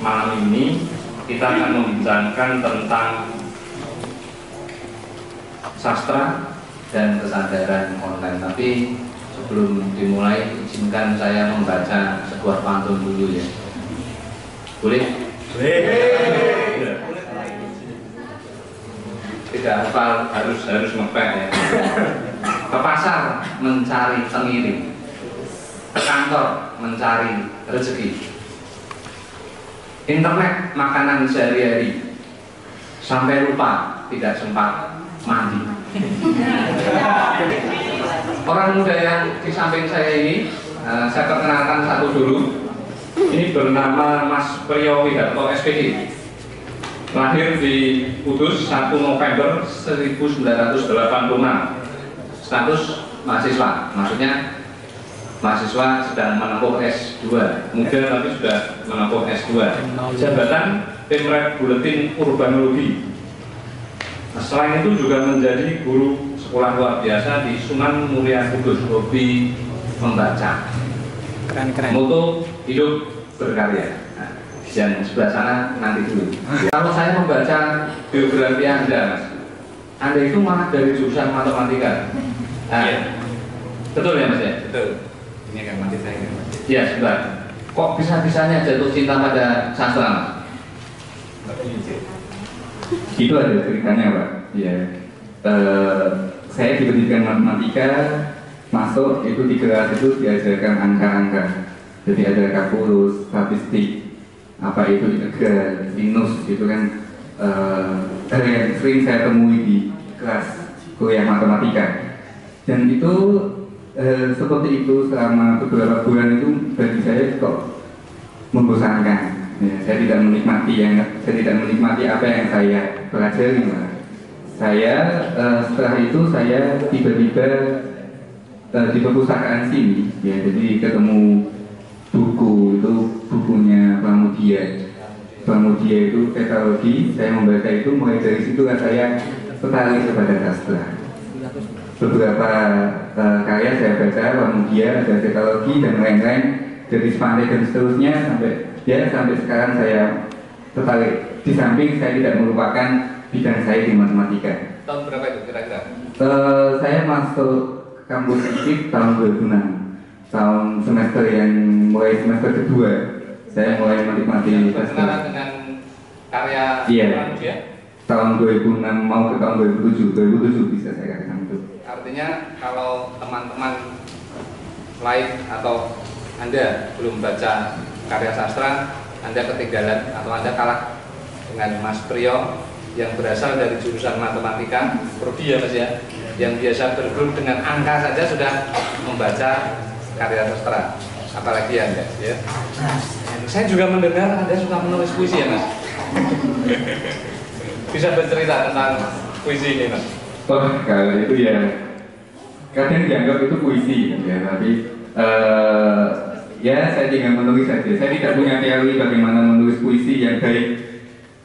malam ini kita akan membincangkan tentang sastra dan kesadaran online. Tapi sebelum dimulai, izinkan saya membaca sebuah pantun dulu ya. Boleh? Boleh. Tidak hafal, harus ngepek ya. Ke pasar mencari tengiring, ke kantor mencari rezeki, internet makanan sehari-hari, sampai lupa tidak sempat mandi. Orang muda yang di samping saya ini, saya perkenalkan satu dulu. Ini bernama Mas Priyo Wiharto SPD. Lahir di Kudus 1 November 1986. Status mahasiswa, maksudnya mahasiswa sedang menempuh S2, muda tapi sudah menempuh S2. Jabatan Tim Rep Buletin Urbanologi. Selain itu juga menjadi guru sekolah luar biasa di Sunan Muria Kudus. Hobi membaca. Keren. Moto hidup berkarya. Dan sebelah sana nanti dulu. Kalau saya membaca biografi Anda, Mas, Anda itu malah dari jurusan matematika. Nah, betul ya Mas ya? Betul. Ini akan mati saya. Ya, sebentar. Kok bisa-bisanya jatuh cinta pada sastra, Mas? Itu ada ceritanya, Pak. Ya. Saya di pendidikan matematika masuk itu di kelas itu diajarkan angka-angka. Jadi ada kalkulus, statistik, apa itu integral, sinus, itu kan yang sering saya temui di kelas kuliah matematika. Dan itu seperti itu selama beberapa bulan itu bagi saya kok membosankan. Ya, saya tidak menikmati apa yang saya pelajari. Saya setelah itu saya tiba-tiba di perpustakaan sini, ya, jadi ketemu buku itu, bukunya Pramudia itu teknologi. Saya membaca itu, mulai dari situ saya tertarik kepada sastra. Beberapa karya saya baca, Pramudia, ada teknologi dan lain-lain, dari Spandek dan seterusnya sampai sekarang saya tertarik. Di samping saya tidak melupakan bidang saya di matematika. Tahun berapa itu kira-kira? Saya masuk kampus ISIP tahun 2006. Tahun semester yang mulai semester kedua saya mulai menikmati berkenalan dengan karya Pramudia. Tahun 2006 mau ke tahun 2007 bisa saya katakan itu. Artinya kalau teman-teman lain atau Anda belum baca karya sastra, Anda ketinggalan atau Anda kalah dengan Mas Priyo yang berasal dari jurusan matematika, prodi ya Mas ya, yang biasa bergelut dengan angka saja sudah membaca karya sastra, apalagi Anda ya. Saya juga mendengar Anda suka menulis puisi ya Mas. Bisa bercerita tentang puisi ini Mas? Oh, kalau itu ya kadang dianggap itu puisi ya, tapi ya saya tinggal menulis saja. Saya tidak punya teori bagaimana menulis puisi yang baik.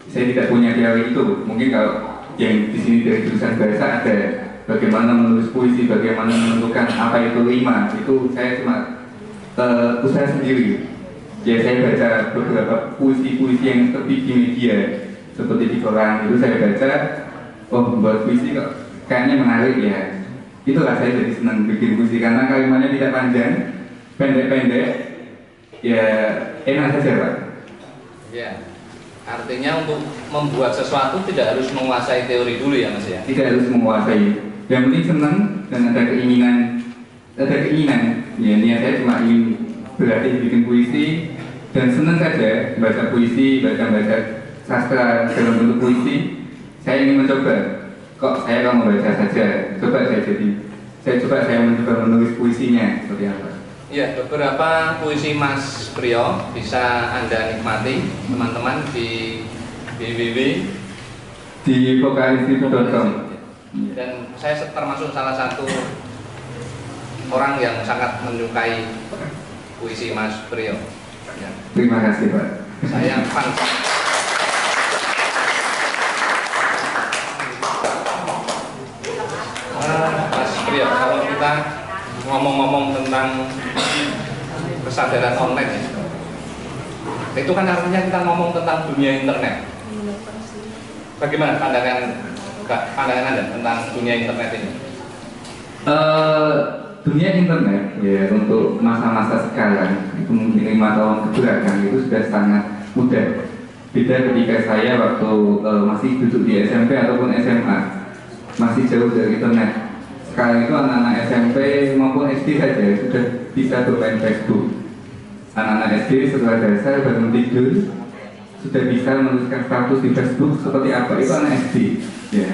Saya tidak punya teori itu. Mungkin kalau yang di sini dari jurusan bahasa ada bagaimana menulis puisi, bagaimana menentukan apa itu rima, itu saya cuma usaha sendiri. Ya, saya baca beberapa puisi-puisi yang terbit di media seperti di koran, itu saya baca, oh membuat puisi kok kayaknya menarik ya. Itulah saya jadi senang bikin puisi karena kalimatnya tidak panjang, pendek-pendek, ya enak saja Pak. Ya. Artinya untuk membuat sesuatu tidak harus menguasai teori dulu ya Mas ya? Tidak harus menguasai. Yang penting senang dan ada keinginan. Ya, niat saya cuma ingin berlatih bikin puisi dan senang saja baca puisi, baca sastra dalam bentuk puisi. Saya ingin mencoba. Kok saya kalau membaca saja, saya mencoba menulis puisinya seperti apa. Ya, beberapa puisi Mas Priyo bisa Anda nikmati teman-teman di www di vokalistik.com. Dan saya termasuk salah satu orang yang sangat menyukai puisi Mas Priyo. Ya. Terima kasih Pak. Saya fans. Mas Priyo, kalau kita ngomong-ngomong tentang kesadaran online ya, Itu kan artinya kita ngomong tentang dunia internet. Bagaimana pandangan Anda tentang dunia internet ini? Dunia internet ya untuk masa-masa sekarang itu mungkin 5 tahun kebelakang itu sudah sangat mudah. Beda ketika saya waktu masih duduk di SMP ataupun SMA, masih jauh dari internet. Sekarang itu anak-anak SMP maupun SD saja sudah bisa bermain Facebook. Anak-anak SD setelah dasar bangun tidur sudah bisa menuliskan status di Facebook seperti apa, itu anak SD ya.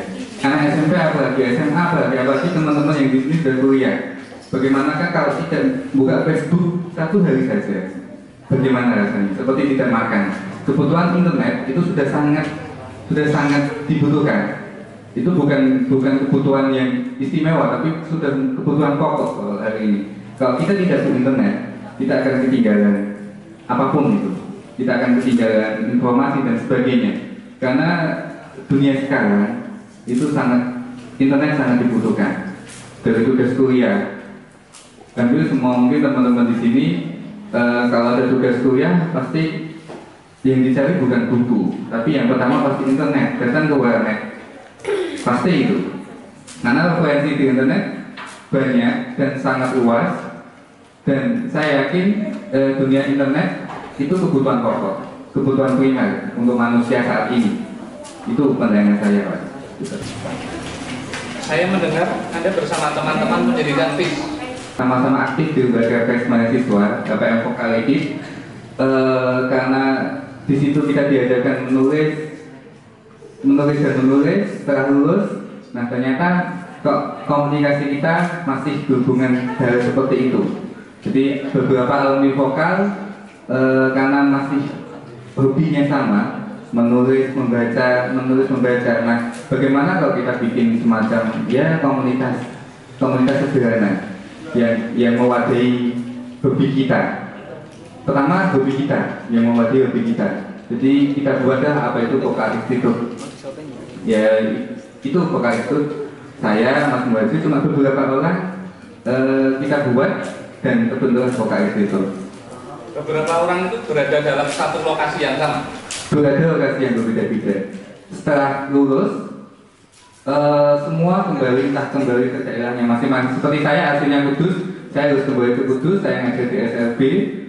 Anak SMP apalagi, SMA apalagi teman-teman yang di sini sudah kuliah. Bagaimanakah kalau tidak buka Facebook 1 hari saja? Bagaimana rasanya? Seperti tidak makan. Kebutuhan internet itu sudah sangat dibutuhkan. Itu bukan kebutuhan yang istimewa, tapi sudah kebutuhan pokok hari ini. Kalau kita tidak punya internet, kita akan ketinggalan apapun itu. Kita akan ketinggalan informasi dan sebagainya. Karena dunia sekarang itu internet sangat dibutuhkan. Dari tugas kuliah, hampir semua mungkin teman-teman di sini kalau ada tugas kuliah pasti yang dicari bukan buku, tapi yang pertama pasti internet, datang ke warnet, pasti itu. Karena referensi di internet banyak dan sangat luas, dan saya yakin dunia internet itu kebutuhan pokok, kebutuhan primer untuk manusia saat ini. Itu pandangan saya, Pak. Saya mendengar Anda bersama teman-teman mendirikan FIS. Sama-sama aktif di lembaga pers mahasiswa KPM Vokalitis, karena di situ kita diajarkan menulis setelah lulus. Nah ternyata kok komunikasi kita masih berhubungan hal seperti itu. Jadi beberapa alumni vokal karena masih hobinya sama, menulis membaca. Nah bagaimana kalau kita bikin semacam ya komunitas sederhana yang mewadahi hobi kita. Pertama hobi kita yang mewadahi hobi kita. Jadi kita buatlah apa itu Vokal Institute. Ya itu Vokal Institute. Saya, Mas Muhaji, cuma beberapa orang kita buat dan terbentuklah Vokal Institute. Beberapa orang itu berada dalam satu lokasi yang sama. Berada lokasi yang berbeda-beda. Setelah lulus, semua kembali ke daerahnya masing-masing. Seperti saya aslinya Kudus, saya harus kembali ke Kudus. Saya ngajar di SLB.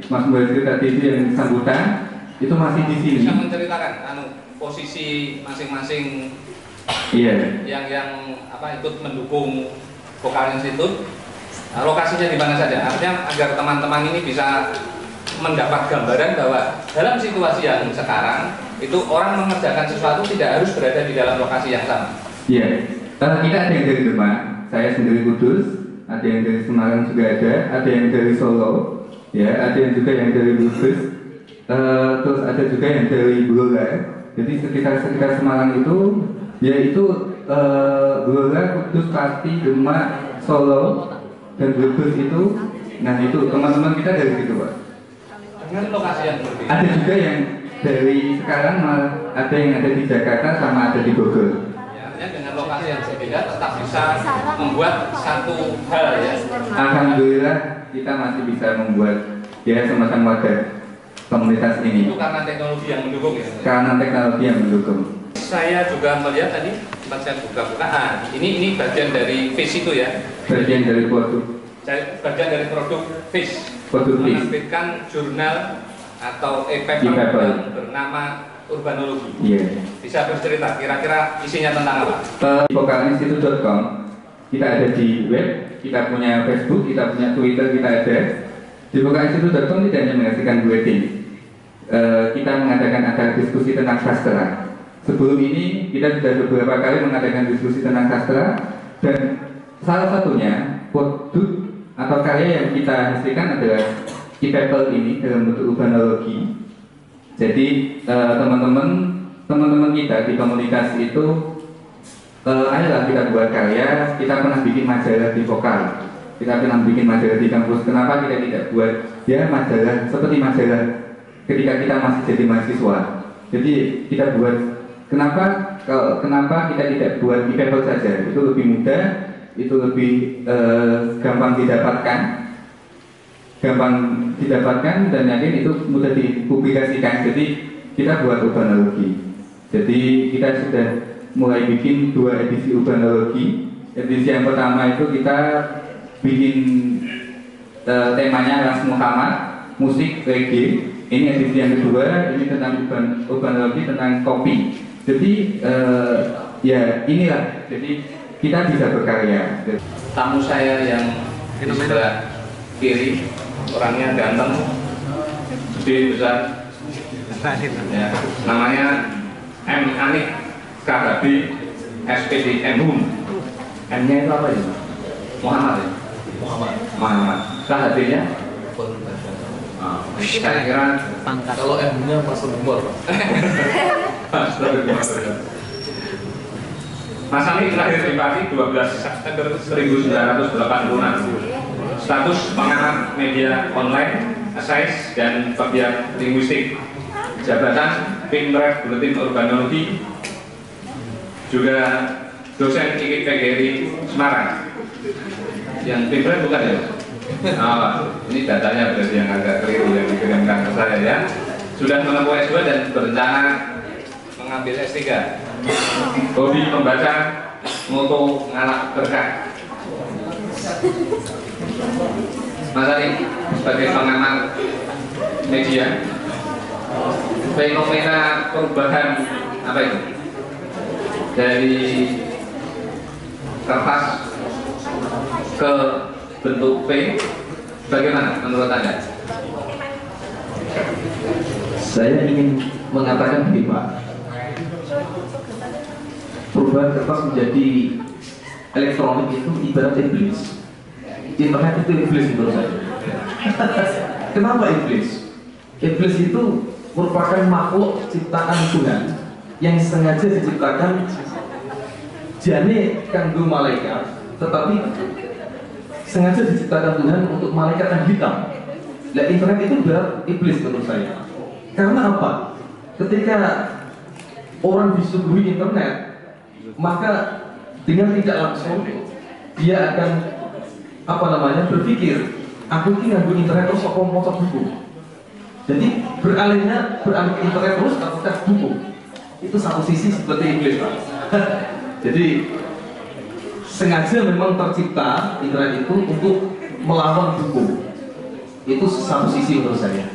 Mas Muhaji tadi itu yang sambutan itu masih di sini. Bisa menceritakan posisi masing-masing yang ikut mendukung Vokal Institute, lokasinya di mana saja. Artinya agar teman-teman ini bisa mendapat gambaran bahwa dalam situasi yang sekarang itu orang mengerjakan sesuatu tidak harus berada di dalam lokasi yang sama. Iya, kita ada yang dari Demak, saya sendiri Kudus, ada yang dari Semarang juga ada yang dari Solo, ya, ada yang juga yang dari Brebes, terus ada juga yang dari Blora. Jadi sekitar Semarang itu, yaitu Blora, Kudus, Pati, Demak, Solo, dan Brebes itu. Nah itu teman-teman kita dari situ, Pak. Dengan lokasi yang berbeda. Ada juga yang dari sekarang, ada yang ada di Jakarta sama ada di Bogor. Dengan lokasi yang berbeda tetap bisa membuat satu hal ya. Alhamdulillah kita masih bisa membuat ya semacam wadah komunitas ini. Itu karena teknologi yang mendukung ya. Karena teknologi yang mendukung. Saya juga melihat tadi tempat saya buka-buka. Ini bagian dari FIS itu ya. Bagian dari produk. Bagian dari produk FIS. Produk FIS. Menerbitkan jurnal atau e-paper bernama Urbanologi. Iya. Bisa bercerita kira-kira isinya tentang apa? Vokalinstitute.com. Kita ada di web, kita punya Facebook, kita punya Twitter, kita ada. Di vokalinstitute.com tidak hanya menghasilkan bulletin. Kita mengadakan acara diskusi tentang sastra. Sebelum ini kita sudah beberapa kali mengadakan diskusi tentang sastra, dan salah satunya produk atau karya yang kita hasilkan adalah e-paper ini dalam bentuk urbanologi. Jadi teman-teman kita di komunitas itu, ayolah kita buat karya. Kita pernah bikin majalah di vokal, kita pernah bikin majalah di kampus. Kenapa kita tidak buat ya majalah seperti majalah ketika kita masih jadi mahasiswa? Jadi kita buat, kenapa kita tidak buat e-paper saja? Itu lebih mudah, itu lebih gampang didapatkan. gampang didapatkan dan yakin itu mudah dipublikasikan. Jadi kita buat urbanologi. Jadi kita sudah mulai bikin 2 edisi urbanologi. Edisi yang pertama itu kita bikin temanya Ras Muhammad, musik reggae. Ini edisi yang kedua, ini tentang urbanologi, tentang kopi. Jadi ya inilah, jadi kita bisa berkarya. Tamu saya yang di sebelah kiri, orangnya ganteng, gede, besar, ya, namanya M. Anik KHB SPD MHUM. M-nya itu apa ya? Muhammad ya? Muhammad. KHB-nya? Saya kira Pangkat. Kalau M-nya masuk umur. Mas Anik lahir di Pati 12 September 1986. Status pengamat media online, esais dan pegiat linguistik. Jabatan Pimret Buletin Urbanologi. Juga dosen IKIP PGRI Semarang. Yang Pimret bukan ya? Oh, ini datanya berarti yang agak keliru yang dikirimkan ke saya ya. Sudah menempuh S2 dan berencana mengambil S3. Hobi membaca, moto ngalap berkah. Mas Ari sebagai pengamat media, fenomena perubahan apa itu dari kertas ke bentuk P, bagaimana menurut Anda? Saya ingin mengatakan begini Pak, perubahan kertas menjadi elektronik itu ibarat iblis. Internet itu iblis menurut saya. Kenapa iblis? Iblis itu merupakan makhluk ciptaan Tuhan yang sengaja diciptakan jane kanggo malaikat, tetapi sengaja diciptakan Tuhan untuk malaikat yang hitam. Nah, internet itu berat iblis menurut saya. Karena apa? Ketika orang disuguhi internet, maka dengan tidak langsung dia akan berpikir, aku ini nganggo internet terus aku mau buku. Jadi beralih ke internet terus apakah buku. Itu satu sisi seperti iblis Pak. Jadi sengaja memang tercipta internet itu untuk melawan buku. Itu satu sisi menurut saya.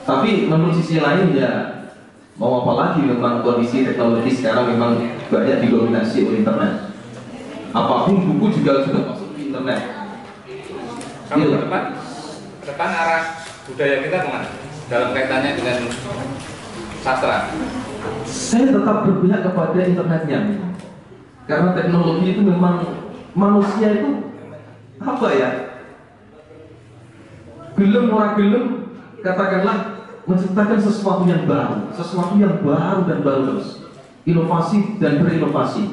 Tapi menurut sisi lain ya mau apa lagi, memang kondisi teknologi sekarang memang banyak didominasi oleh internet. Apapun buku juga sudah masuk di internet. Kalau depan arah budaya kita kemana? Dalam kaitannya dengan sastra. Saya tetap berpihak kepada internetnya, karena teknologi itu memang manusia itu apa ya? Gelem ora gelem, katakanlah menciptakan sesuatu yang baru dan baru terus, inovasi dan berinovasi.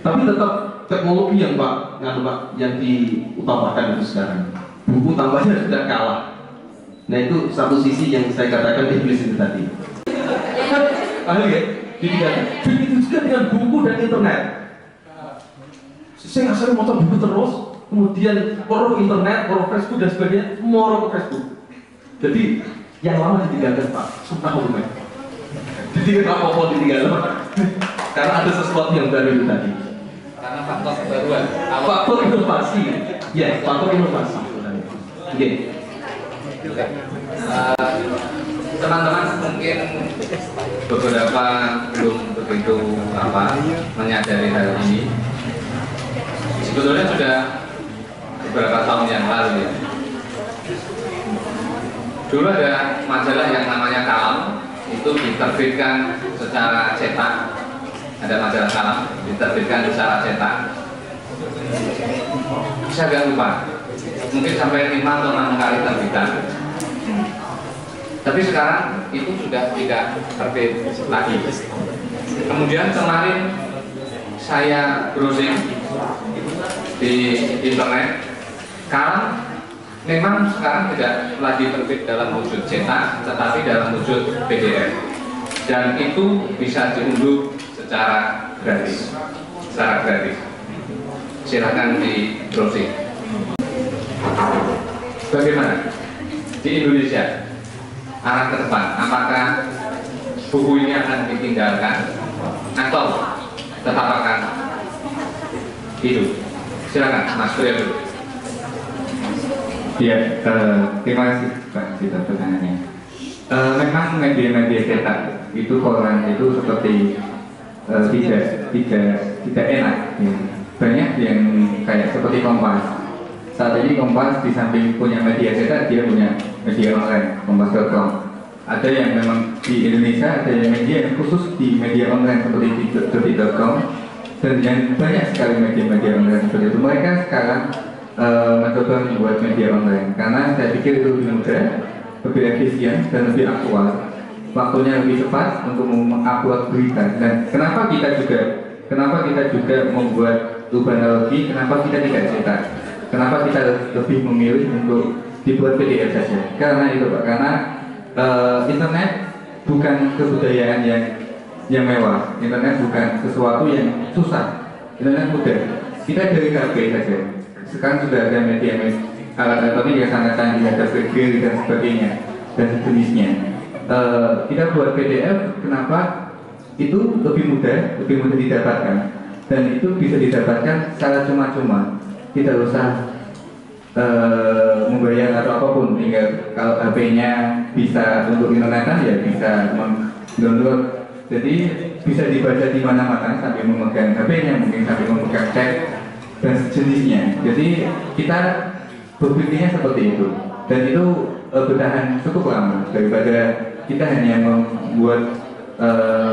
Tapi tetap teknologi yang yang diutamakan itu sekarang. Buku tambahnya sudah kalah. Nah itu satu sisi yang saya katakan iblis itu tadi. Ahli ya, begitu juga dengan buku dan internet. Saya nggak mau buku terus, kemudian pro internet, pro Facebook dan sebagainya, mau ke Facebook. Jadi yang lama ditinggalkan Pak, sumpah umumnya. Jadi apa ditinggalkan? Karena ada sesuatu yang baru itu tadi. Karena faktor kebaruan. Faktor inovasi, ya faktor inovasi. Oke. Teman-teman mungkin beberapa belum begitu menyadari hal ini. Sebetulnya sudah beberapa tahun yang lalu ya. Dulu ada majalah yang namanya Kalam, itu diterbitkan secara cetak. Ada majalah Kalam diterbitkan secara cetak. Saya agak lupa, mungkin sampai 5 atau 6 kali terbitan. Tapi sekarang itu sudah tidak terbit lagi. Kemudian kemarin saya browsing di internet, Kalam memang sekarang tidak lagi terbit dalam wujud cetak, tetapi dalam wujud PDF. Dan itu bisa diunduh secara gratis. Silahkan di browsing. bagaimana di Indonesia arah ke depan? Apakah buku ini akan ditinggalkan atau tetap akan hidup? Silakan Mas Surya dulu. Ya, terima kasih Pak Cita pertanyaannya. Memang media-media cetak itu koran itu seperti tidak enak. Ya. Banyak yang kayak seperti Kompas. Saat ini Kompas di samping punya media cetak, dia punya media online, kompas.com. Ada yang memang di Indonesia, ada yang media yang khusus di media online seperti detik.com, dan yang banyak sekali media-media online seperti itu. Mereka sekarang mencoba membuat media online karena saya pikir itu lebih mudah, lebih efisien, dan lebih aktual. Waktunya lebih cepat untuk mengupload berita. Dan kenapa kita juga membuat urbanologi? Kenapa kita tidak cetak? Kenapa kita lebih memilih untuk dibuat PDF saja? Karena itu Pak, karena internet bukan kebudayaan yang mewah. Internet bukan sesuatu yang susah. Internet mudah. Kita dari HP saja. Sekarang sudah ada media alat elektronik yang sangat canggih, ada BlackBerry dan sebagainya dan sejenisnya. Kita buat PDF, kenapa? Itu lebih mudah didapatkan, dan itu bisa didapatkan secara cuma-cuma. Tidak usah membayar atau apapun, tinggal kalau HP-nya bisa untuk internetan ya bisa download. Jadi bisa dibaca di mana-mana sambil memegang HP-nya, mungkin sambil memegang chat dan sejenisnya. Jadi kita berpikirnya seperti itu, dan itu bertahan cukup lama daripada kita hanya membuat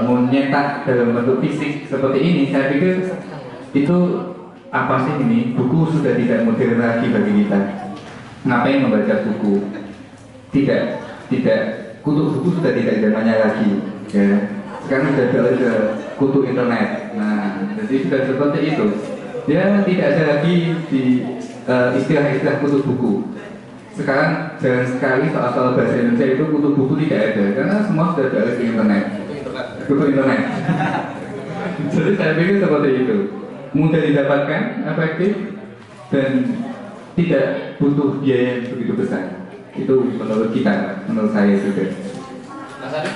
menyetak dalam bentuk fisik seperti ini. Saya pikir itu apa sih ini? Buku sudah tidak modern lagi bagi kita. Ngapain membaca buku? Tidak. Kutu buku sudah tidak zamannya lagi. Ya. Sekarang sudah beralih ke kutu internet. Nah, jadi sudah seperti itu. Ya, tidak ada lagi di istilah-istilah kutu buku. Sekarang jarang sekali soal bahasa Indonesia itu kutu buku tidak ada, karena semua sudah beralih ke internet. Kutu internet. Jadi saya pikir seperti itu. Mudah didapatkan, efektif, dan tidak butuh biaya yang begitu besar. Itu menurut kita, menurut saya juga. Mas Adi,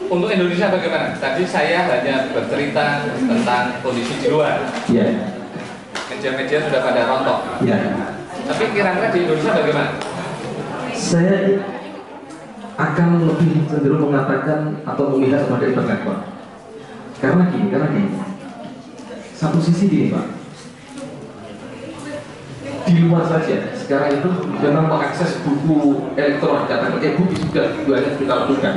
untuk Indonesia bagaimana? Tadi saya hanya bercerita tentang kondisi di luar. Iya. Media-media sudah pada rontok. Iya. Tapi kira-kira di Indonesia bagaimana? Saya akan lebih cenderung mengatakan atau melihat kepada internet Pak. Karena gini. Satu sisi gini Pak, di luar saja sekarang itu memang mengakses buku elektronik, katakan e-book juga banyak kita lakukan.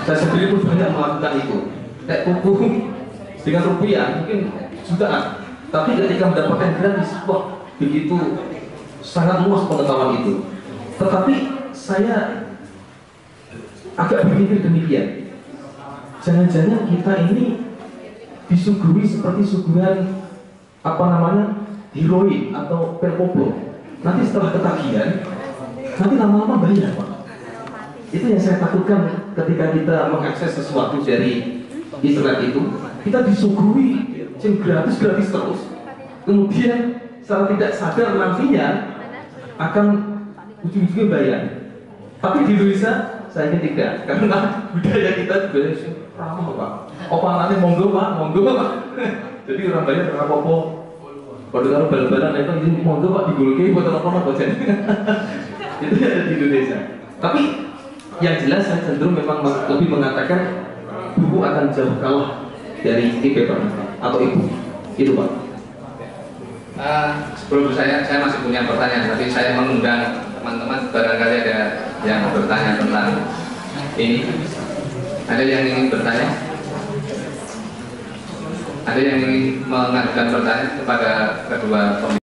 Saya sendiri pun banyak melakukan itu. Kayak buku dengan rupiah mungkin jutaan, tapi ketika mendapatkan gratis, wah begitu sangat luas pengetahuan itu. Tetapi saya agak berpikir demikian. Jangan-jangan kita ini disuguhi seperti suguhan heroin atau perpoplo. Nanti setelah ketagihan, nanti lama-lama bayar Pak. Itu yang saya takutkan ketika kita mengakses sesuatu dari internet itu, kita disuguhi gratis terus. Kemudian secara tidak sadar nantinya akan ujung-ujungnya bayar. Tapi di Indonesia saya kira tidak, karena budaya kita juga ramah Pak. Opa nanti monggo Pak. Jadi orang banyak karena apa-apa. Pada kalau bal-balan itu ini monggo Pak digulke buat apa Pak. Itu ada di Indonesia. Tapi yang jelas saya cenderung memang lebih mengatakan buku akan jauh kalah dari e-paper atau e-book. Itu Pak. Sebelum saya masih punya pertanyaan, tapi saya mengundang teman-teman barangkali ada yang bertanya tentang ini. Ada yang ingin bertanya? Ada yang ingin mengajukan pertanyaan kepada kedua pemimpin?